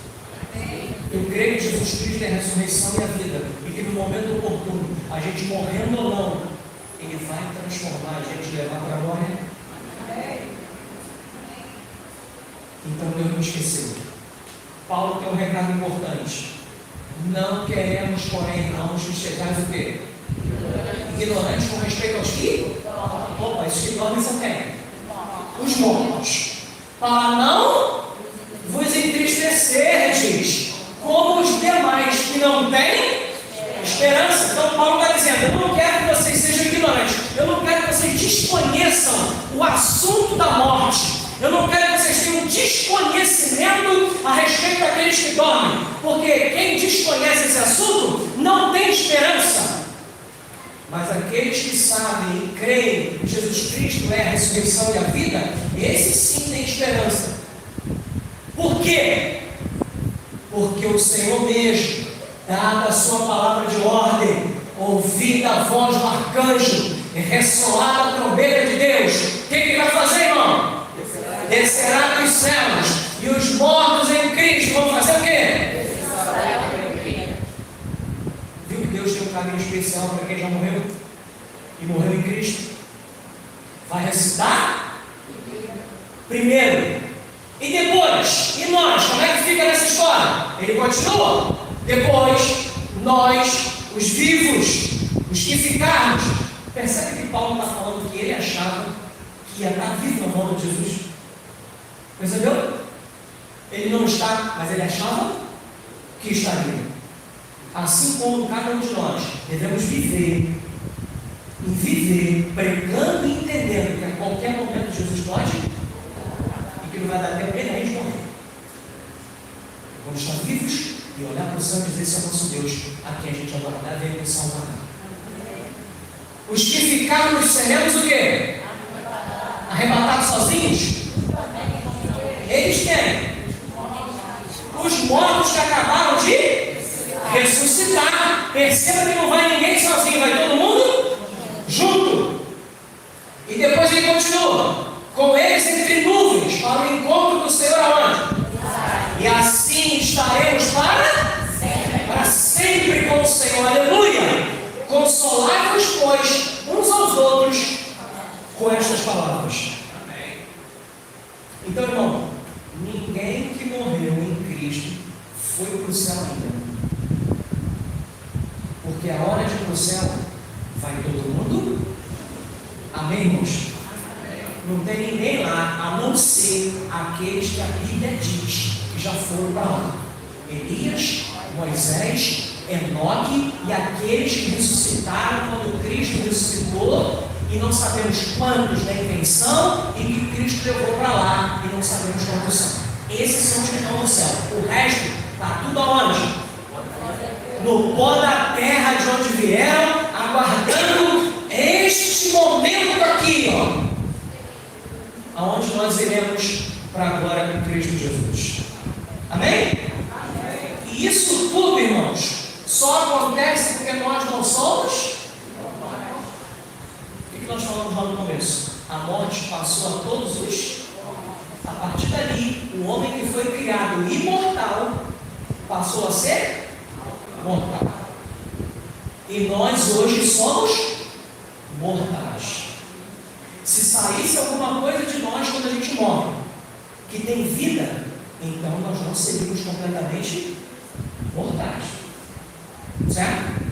Eu creio que Jesus Cristo é a ressurreição e a vida, e que no momento oportuno, a gente morrendo ou não, Ele vai transformar a gente, levar para a glória. Então Deus não esqueceu. Paulo tem um recado importante: não queremos, porém, irmãos, que chegais o quê? Ignorantes com respeito aos que? Opa, esses que dormem são quem? Os mortos. Para não vos entristecerdes como os demais que não têm esperança. Então Paulo está dizendo: eu não quero que vocês sejam ignorantes, eu não quero que vocês desconheçam o assunto da morte, eu não quero que vocês tenham desconhecimento a respeito daqueles que dormem, porque quem desconhece esse assunto esperança. Mas aqueles que sabem e creem que Jesus Cristo é a ressurreição e a vida, esses sim têm esperança. Por quê? Porque o Senhor mesmo, dada a sua palavra de ordem, ouvida a voz do arcanjo, e ressoada a trombeta de Deus, o que vai fazer, irmão? Descerá dos céus, e os mortos em Cristo vão fazer o quê? Viu que Deus tem um caminho especial para quem já morreu? E morreu em Cristo? Vai ressuscitar? Primeiro. E depois? E nós? Como é que fica nessa história? Ele continua. Depois, nós, os vivos, os que ficarmos. Percebe que Paulo está falando que ele achava que ia estar vivo na volta de Jesus? Percebeu? Ele não está, mas ele achava que estaria. Assim como cada um de nós devemos viver, pregando e entendendo que a qualquer momento Jesus pode, e que não vai dar tempo nem a gente morrer. Vamos estar vivos e olhar para o céu e dizer: esse é o nosso Deus, a quem a gente aguardar e nos salvará. Os que ficarmos seremos o quê? Arrebatados sozinhos? Eles quem? Os mortos que acabaram de ressuscitar. Perceba que não vai ninguém sozinho, vai todo mundo junto. E depois ele continua: com eles entre nuvens, para o encontro do Senhor aonde? E assim estaremos para sempre com o Senhor. Aleluia! Consolai-vos, pois, uns aos outros com estas palavras. Amém. Então, irmão, ninguém que morreu em Cristo foi para o céu ainda. Porque a hora de ir para o céu vai todo mundo. Amém, irmãos? Não tem ninguém lá, a não ser aqueles que a Bíblia diz que já foram para lá: Elias, Moisés, Enoque e aqueles que ressuscitaram quando Cristo ressuscitou, e não sabemos quantos da invenção e que Cristo levou para lá, e não sabemos quantos são. Esses são os que estão no céu. O resto está tudo aonde? No pó da terra de onde vieram, aguardando este momento aqui, aonde nós iremos para agora com Cristo Jesus. Amém? E isso tudo, irmãos, só acontece porque nós não somos. O que nós falamos lá no começo? A morte passou a todos os. A partir dali, o homem que foi criado imortal passou a ser mortal. E nós hoje somos mortais. Se saísse alguma coisa de nós quando a gente morre, que tem vida, então nós não seríamos completamente mortais. Certo?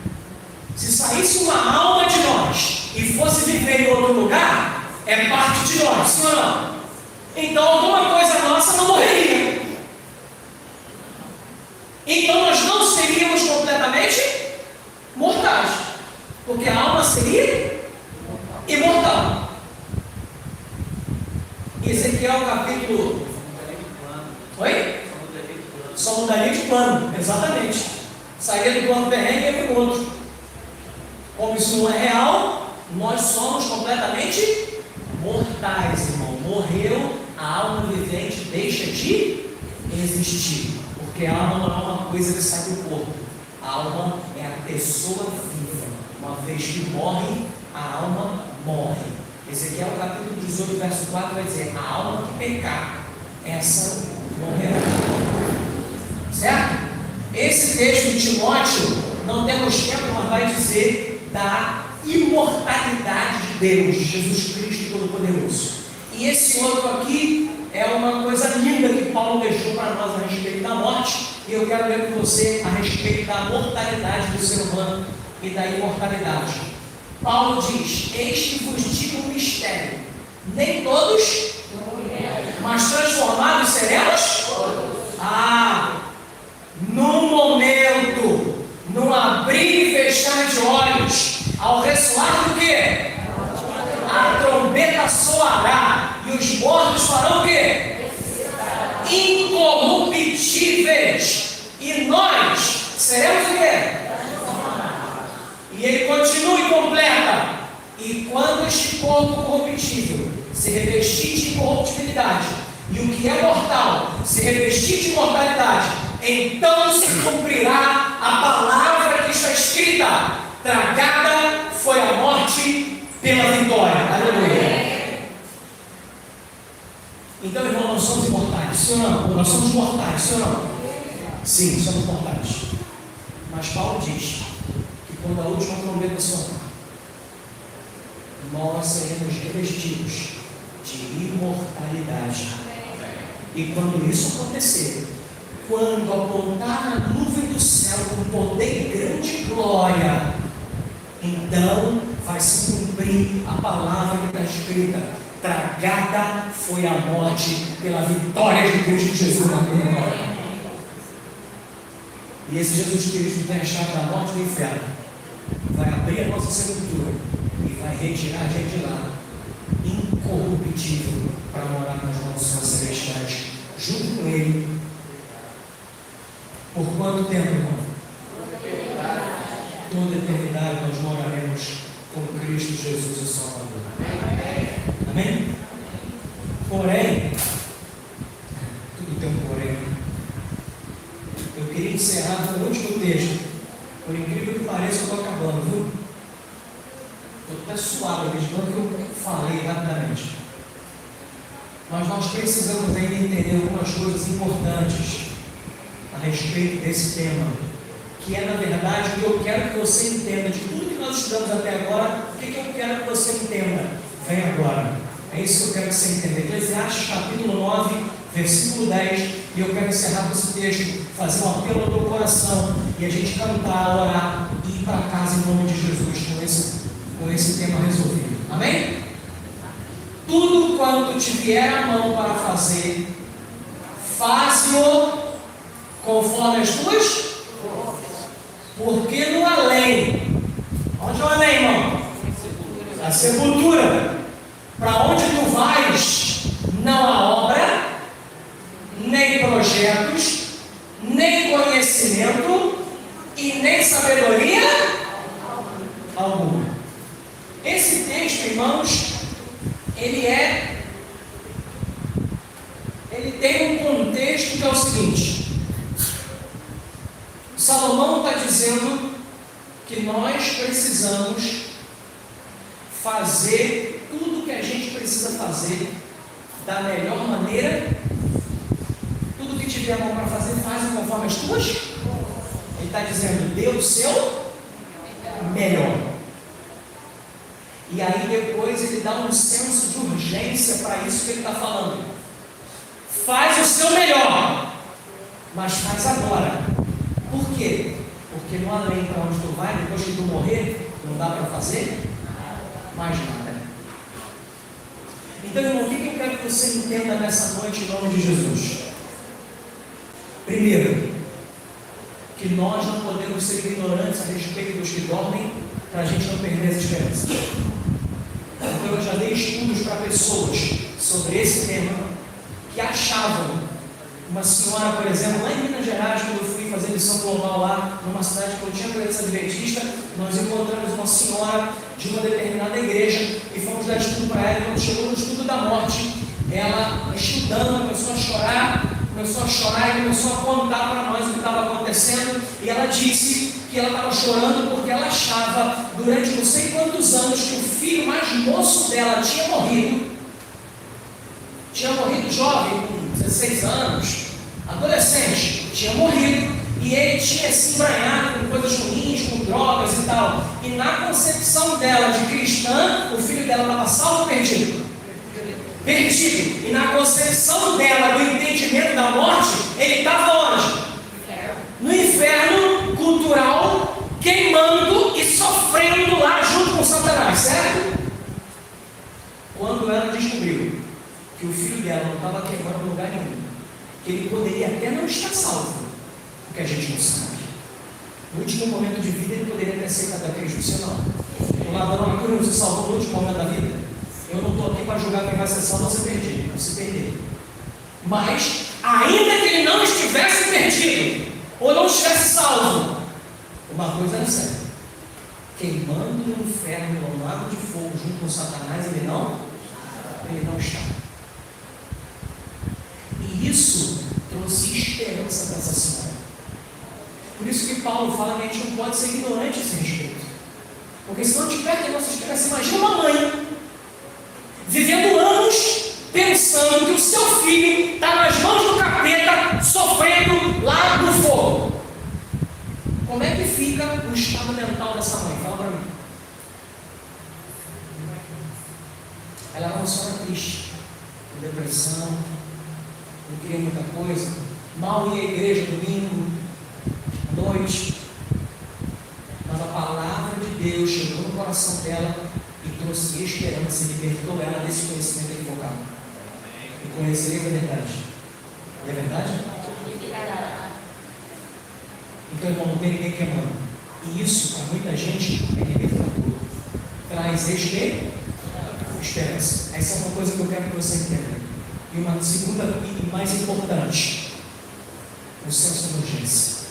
Se saísse uma alma de nós e fosse viver em outro lugar, é parte de nós, sim ou não? Então alguma coisa nossa não morreria. Então nós não seríamos completamente mortais, porque a alma seria imortal. Ezequiel capítulo... Oi? Só mudaria de plano, exatamente. Sairia do plano terreno e ia para o outro. Como isso não é real, nós somos completamente mortais, irmão. Morreu, a alma vivente deixa de existir. Porque a alma não é uma coisa que sai do corpo. A alma é a pessoa viva. Uma vez que morre, a alma morre. Ezequiel capítulo 18, verso 4 vai dizer: a alma que pecar, essa morrerá. Certo? Esse texto de Timóteo, não temos tempo, mas vai dizer da imortalidade de Deus, de Jesus Cristo Todo-Poderoso. E esse outro aqui é uma coisa linda que Paulo deixou para nós a respeito da morte, e eu quero ler com você a respeito da mortalidade do ser humano e da imortalidade. Paulo diz: eis que vos digo um mistério, nem todos, mas transformados seremos? Num momento, num abrir e fechar de olhos, ao ressoar do quê? A trombeta soará, e os mortos farão o quê? Incorruptíveis, e nós seremos o quê? E ele continua e completa: e quando este corpo corruptível se revestir de incorruptibilidade, e o que é mortal se revestir de imortalidade, então se cumprirá a palavra que está escrita: tragada foi a morte pela vitória. Aleluia. Então, irmão, nós somos imortais, sim ou não? Nós somos mortais, sim ou não? Sim, somos mortais. Mas Paulo diz que quando a última trombeta soar, nós seremos revestidos de imortalidade. E quando isso acontecer, quando apontar a nuvem do céu com poder e grande glória, então vai se cumprir a palavra que está escrita: tragada foi a morte pela vitória de Cristo Jesus na cruz. E esse Jesus Cristo tem a chave da morte do inferno. Vai abrir a nossa sepultura e vai retirar a gente de lá, incorruptível, para morar nas mansões celestiais, junto com Ele. Por quanto tempo, irmão? Toda eternidade nós moraremos com Cristo Jesus, o Salvador. Amém? Porém, tudo tem um porém. Eu queria encerrar com o último texto. Por incrível que pareça, eu estou acabando, viu? Estou até suado, acreditando que eu falei rapidamente. Mas nós precisamos ainda entender algumas coisas importantes a respeito desse tema, que é, na verdade, o que eu quero que você entenda de tudo que nós estudamos até agora. O que eu quero que você entenda? Vem agora. É isso que eu quero que você entenda. Eclesiastes capítulo 9, versículo 10. E eu quero encerrar com esse texto, fazer um apelo ao teu coração e a gente cantar, orar e ir para casa em nome de Jesus com esse tema resolvido. Amém? Tudo quanto te vier a mão para fazer, faze-o conforme as tuas, porque no além, onde é o além, irmão? A sepultura. Para onde tu vais, não há obra, nem projetos, nem conhecimento e nem sabedoria alguma. Esse texto, irmãos, ele tem um contexto que é o seguinte: Salomão está dizendo que nós precisamos fazer tudo que a gente precisa fazer da melhor maneira. Tudo que tiver a mão para fazer, faz conforme as tuas. Ele está dizendo: dê o seu melhor. E aí depois ele dá um senso de urgência para isso que ele está falando. Faz o seu melhor, mas faz agora. Por quê? Porque no além para onde tu vai, depois que tu morrer, não dá para fazer mais nada. Então, irmão, o que eu quero que você entenda nessa noite em nome de Jesus? Primeiro, que nós não podemos ser ignorantes a respeito dos que dormem, para a gente não perder as esperanças. Então, eu já dei estudos para pessoas sobre esse tema que achavam. Uma senhora, por exemplo, lá em Minas Gerais, quando eu fui fazer missão global lá, numa cidade que eu tinha presença adventista, nós encontramos uma senhora de uma determinada igreja e fomos dar estudo para ela. E quando chegou no estudo da morte, ela, estudando, começou a chorar e começou a contar para nós o que estava acontecendo. E ela disse que ela estava chorando porque ela achava, durante não sei quantos anos, que o filho mais moço dela tinha morrido jovem, com 16 anos, adolescente, tinha morrido, e ele tinha se embranhado com coisas ruins, com drogas e tal. E na concepção dela de cristã, o filho dela estava salvo ou perdido? Perdido. E na concepção dela do entendimento da morte, ele estava onde? No inferno cultural, queimando e sofrendo lá junto com Satanás, certo? Quando ela descobriu que o filho dela não estava queimando em lugar nenhum, que ele poderia até não estar salvo, porque a gente não sabe. No último momento de vida ele poderia ter aceitado a Cristo, você não. O ladrão na cruz se salvou no último momento da vida. Eu não estou aqui para julgar quem vai ser salvo ou se perder, não se perder. Mas, ainda que ele não estivesse perdido, ou não estivesse salvo, uma coisa era certa: queimando no inferno, no lago de fogo, junto com Satanás, ele não está. E isso trouxe esperança para essa senhora. Por isso que Paulo fala que a gente não pode ser ignorante a esse respeito. Porque se não tiver a nossa esperança, imagina uma mãe vivendo anos pensando que o seu filho está nas mãos do capeta, sofrendo lá no fogo. Como é que fica o estado mental dessa mãe? Fala para mim. Ela era uma senhora triste, com depressão, não queria muita coisa, mal ia à igreja domingo, à noite. Mas a palavra de Deus chegou no coração dela e trouxe esperança e libertou ela desse conhecimento equivocado. E conhecereis a verdade. Não é verdade? Então, irmão, não tem ninguém queimando. E isso, para muita gente, é libertador. Traz esperança. Essa é uma coisa que eu quero que você entenda. E uma segunda e mais importante, o senso de urgência.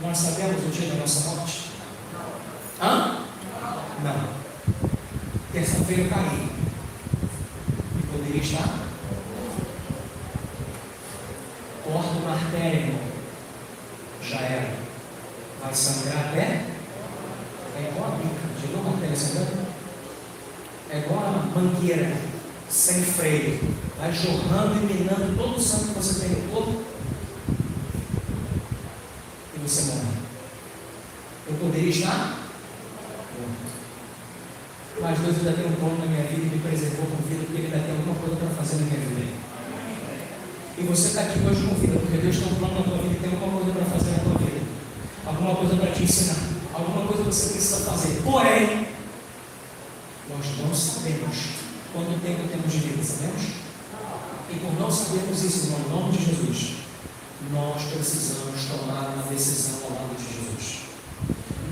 Nós sabemos o dia da nossa morte? Não. Terça-feira eu caí. E poderia estar? Corta uma artéria, irmão. Já era. Vai sangrar até? É igual a bica. Já viu uma artéria sangrando? É igual a mangueira, sem freio. Vai jorrando e minando todo o sangue que você tem no corpo. E você morre. Eu poderia estar? Mas Deus ainda tem um plano na minha vida e me preservou com vida, porque Ele ainda tem alguma coisa para fazer na minha vida. E você está aqui hoje com vida, porque Deus tem um plano na tua vida e tem alguma coisa para fazer na tua vida. Alguma coisa para te ensinar. Alguma coisa você precisa fazer. Porém, nós não sabemos quanto tempo temos de vida, sabemos? E por não sabermos isso, no nome de Jesus, nós precisamos tomar uma decisão ao lado de Jesus.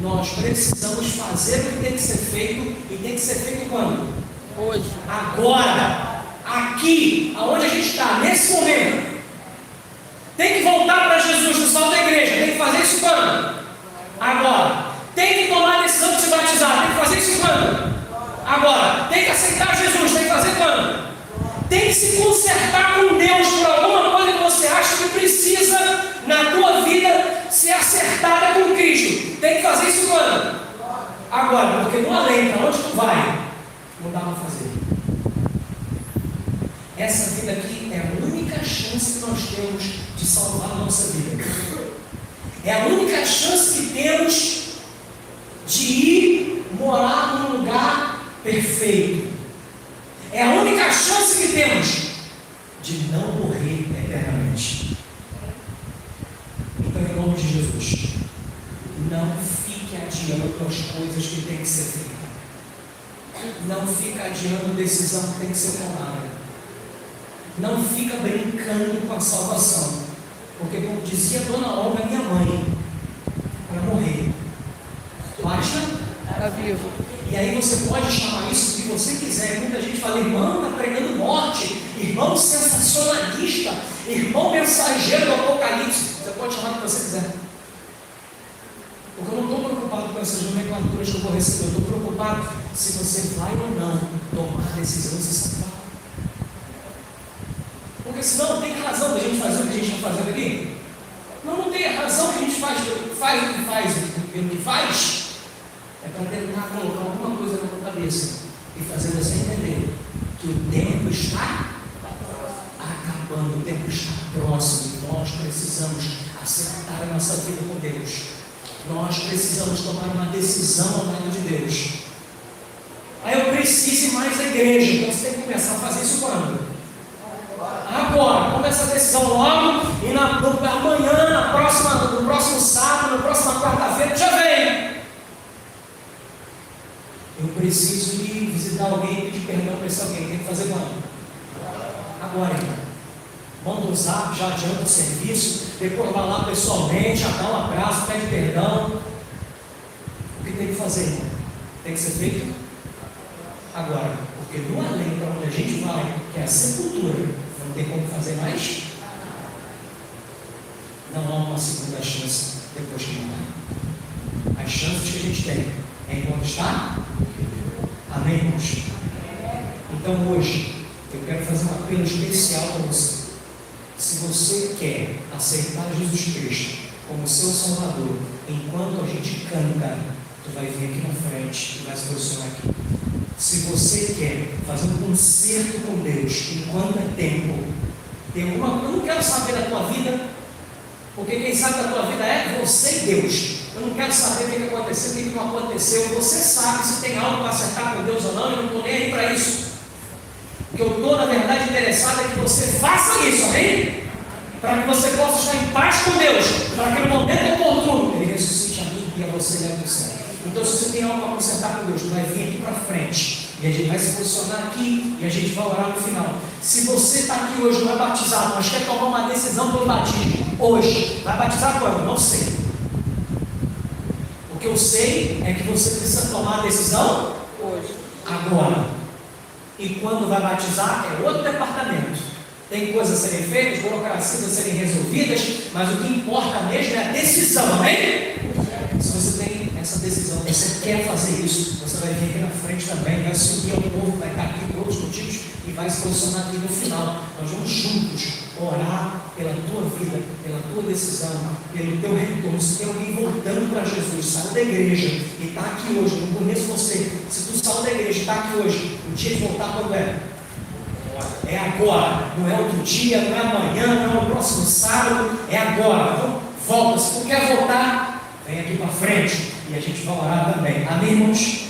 Nós precisamos fazer o que tem que ser feito, e tem que ser feito quando? Hoje. Agora, aqui, aonde a gente está, nesse momento. Tem que voltar para Jesus no salto da igreja. Tem que fazer isso quando? Agora. Tem que tomar a decisão de se batizar. Tem que fazer isso quando? Agora. Tem que aceitar Jesus. Tem que fazer quando? Tem que se consertar com Deus por alguma coisa que você acha que precisa na tua vida ser acertada com Cristo. Tem que fazer isso quando? Agora, porque no além, para onde tu vai, não dá para fazer. Essa vida aqui é a única chance que nós temos de salvar a nossa vida. É a única chance que temos de ir morar num lugar perfeito. É a única chance que temos de não morrer eternamente. Então, em nome de Jesus, não fique adiando as coisas que têm que ser feitas. Não fica adiando decisão que tem que ser tomada. Não fica brincando com a salvação. Porque, como dizia Dona Olga, minha mãe, para morrer, basta Está vivo. E aí você pode chamar isso do que você quiser. Muita gente fala, irmão está pregando morte, irmão sensacionalista, irmão mensageiro do Apocalipse. Você pode chamar o que você quiser. Porque eu não estou preocupado com essas nomenclaturas que eu vou receber. Eu estou preocupado se você vai ou não tomar a decisão de se salvar. Porque senão tem razão da gente fazer o que a gente está fazendo aqui? Não tem razão que a gente faz o que faz. É para tentar colocar alguma coisa na tua cabeça e fazer você entender que o tempo está acabando, o tempo está próximo e nós precisamos acertar a nossa vida com Deus. Nós precisamos tomar uma decisão ao lado de Deus. Aí eu preciso ir mais à igreja. Então você tem que começar a fazer isso quando? Agora, toma essa decisão logo e amanhã, no próximo sábado, na próxima quarta-feira, já vem. Eu preciso ir visitar alguém e pedir perdão para esse alguém. Tem que fazer quando? Agora, irmão. Manda um zap, já adianta o serviço, depois vai lá pessoalmente, já dá um abraço, pede perdão. O que tem que fazer, irmão? Tem que ser feito agora. Porque no além para onde a gente vai, que é a sepultura, não tem como fazer mais. Não há uma segunda chance depois que morrer. Então hoje, eu quero fazer um apelo especial para você. Se você quer aceitar Jesus Cristo como seu Salvador, enquanto a gente canta, tu vai vir aqui na frente e vai se posicionar aqui. Se você quer fazer um concerto com Deus, enquanto é tempo, tem alguma, eu não quero saber da tua vida, porque quem sabe da tua vida é você e Deus. Eu não quero saber o que aconteceu, o que não aconteceu. Você sabe se tem algo para acertar com Deus ou não, eu não estou nem aí para isso. O que eu estou, na verdade, interessado é que você faça isso, amém? Para que você possa estar em paz com Deus, para que no momento oportuno Ele ressuscite a mim e a você leve do céu. Então, se você tem algo para consertar com Deus, tu vai vir aqui para frente e a gente vai se posicionar aqui e a gente vai orar no final. Se você está aqui hoje, não é batizado, mas quer tomar uma decisão pelo batismo, hoje, vai batizar quando? Não sei. O que eu sei é que você precisa tomar a decisão Hoje. agora. E quando vai batizar, é outro departamento. Tem coisas a serem feitas, burocracias a serem resolvidas, mas o que importa mesmo é a decisão, amém? Se você tem essa decisão, você quer fazer isso, você vai vir aqui na frente também, vai se unir ao povo, vai estar aqui por outros motivos e vai se posicionar aqui no final. Nós vamos juntos orar pela tua vida, pela tua decisão, pelo teu retorno. Se tem alguém voltando para Jesus, saiu da igreja e está aqui hoje, eu não conheço você. Se tu saiu da igreja e está aqui hoje, o dia de voltar quando é? É agora, não é outro dia, não é amanhã, não é o próximo sábado, é agora. Então, volta, se tu quer voltar, vem aqui para frente e a gente vai orar também. Amém, irmãos?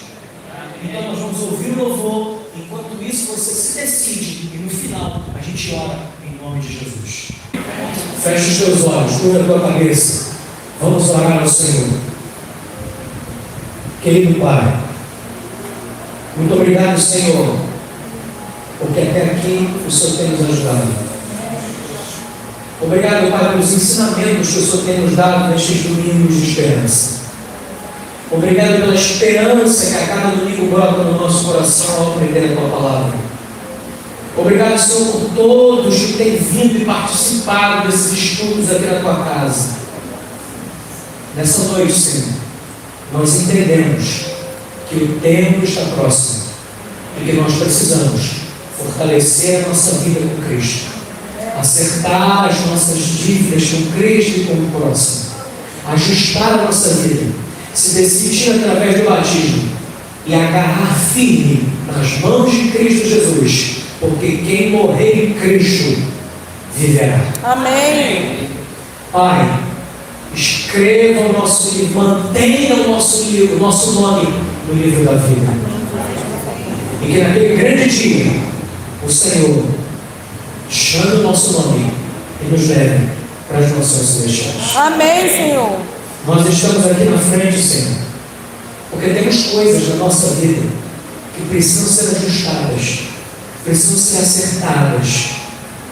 Então nós vamos ouvir o louvor, enquanto isso você se decide e no final a gente ora em nome de Jesus. Feche os teus olhos, curva a tua cabeça, vamos orar ao Senhor. Querido Pai, muito obrigado, Senhor, porque até aqui o Senhor tem nos ajudado. Obrigado, Pai, pelos ensinamentos que o Senhor tem nos dado nestes domingos de esperança. Obrigado pela esperança que a cada domingo brota no nosso coração ao aprender a Tua Palavra. Obrigado, Senhor, por todos que têm vindo e participado desses estudos aqui na Tua casa. Nessa noite, Senhor, nós entendemos que o tempo está próximo e que nós precisamos fortalecer a nossa vida com Cristo, acertar as nossas dívidas com Cristo e com o próximo, ajustar a nossa vida, se decidir através do batismo e agarrar firme nas mãos de Cristo Jesus, porque quem morrer em Cristo viverá. Amém. Pai, escreva o nosso livro, mantenha o nosso nome no livro da vida, e que naquele grande dia o Senhor chame o nosso nome e nos leve para as nações celestiais. Amém, Senhor. Nós estamos aqui na frente, Senhor, porque temos coisas na nossa vida que precisam ser ajustadas, precisam ser acertadas.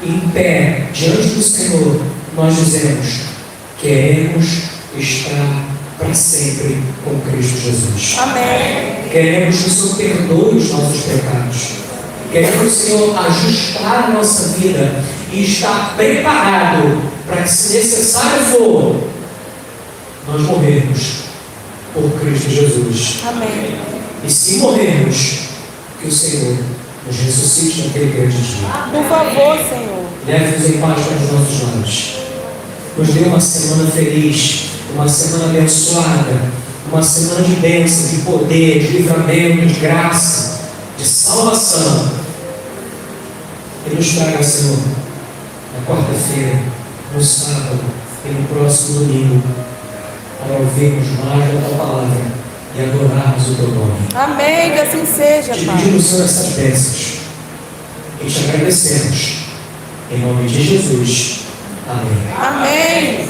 E em pé, diante do Senhor, nós dizemos: queremos estar para sempre com Cristo Jesus. Amém. Queremos que o Senhor perdoe os nossos pecados. Queremos, Senhor, ajustar a nossa vida e estar preparado para que, se necessário for, nós morrermos por Cristo Jesus. Amém. E se morrermos, que o Senhor nos ressuscite naquele grande dia. Por favor, Senhor. Leve-nos em paz para os nossos lares. Nos dê uma semana feliz, uma semana abençoada, uma semana de bênção, de poder, de livramento, de graça, de salvação. E nos traga, Senhor, na quarta-feira, no sábado e no próximo domingo, para ouvirmos mais da Tua Palavra e adorarmos o Teu nome. Amém. Que assim seja, Te Pai. pedimos, Senhor, essas bênçãos e te agradecemos. Em nome de Jesus. Amém. Amém.